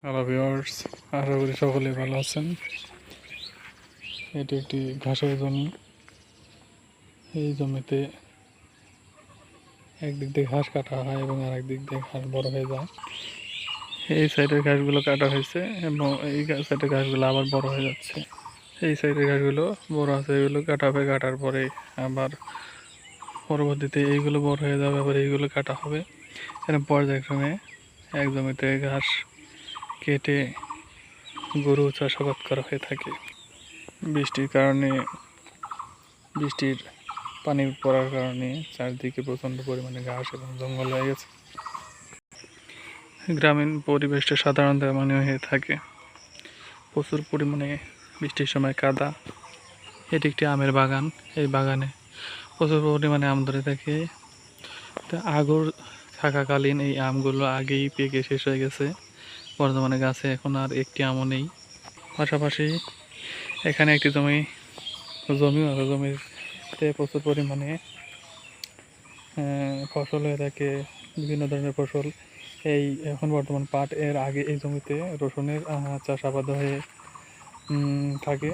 Hello viewers, আশা করি সকলে ভালো আছেন। এটি একটি ঘাসের জমি। এই জমিতে একদিক দিয়ে ঘাস কাটা হয় এবং আরেক দিক দিয়ে ঘাস বড় হয়ে যায়। এই সাইডের ঘাসগুলো কাটা হয়েছে এবং এই সাইডের ঘাসগুলো আবার বড় হয়ে যাচ্ছে। এই সাইডের ঘাসগুলো বড় আছে, এগুলো কাটা হবে। কাটার পরে আবার পরবর্তীতে এইগুলো বড় হয়ে যাবে, আবার এইগুলো কাটা হবে। এরকম পর্যায়ক্রমে এক জমিতে ঘাস কেটে গরু চাষাবাদ করা হয়ে থাকে। বৃষ্টির পানি পড়ার কারণে চারদিকে প্রচণ্ড পরিমাণে ঘাস এবং জঙ্গল হয়ে গেছে। গ্রামীণ পরিবেশটা সাধারণত এমনই হয়ে থাকে, প্রচুর পরিমাণে বৃষ্টির সময় কাদা। এটি একটি আমের বাগান। এই বাগানে প্রচুর পরিমাণে আম ধরে থাকে। তো আগর থাকাকালীন এই আমগুলো আগেই পেকে শেষ হয়ে গেছে। বর্তমানে গাছে এখন আর একটি আমও নেই। পাশাপাশি এখানে একটি জমিও আছে। জমিতে প্রচুর পরিমাণে ফসল হয়ে থাকে, বিভিন্ন ধরনের ফসল। এই এখন বর্তমান পাট, এর আগে এই জমিতে রসুনের চাষাবাদ হয়ে থাকে।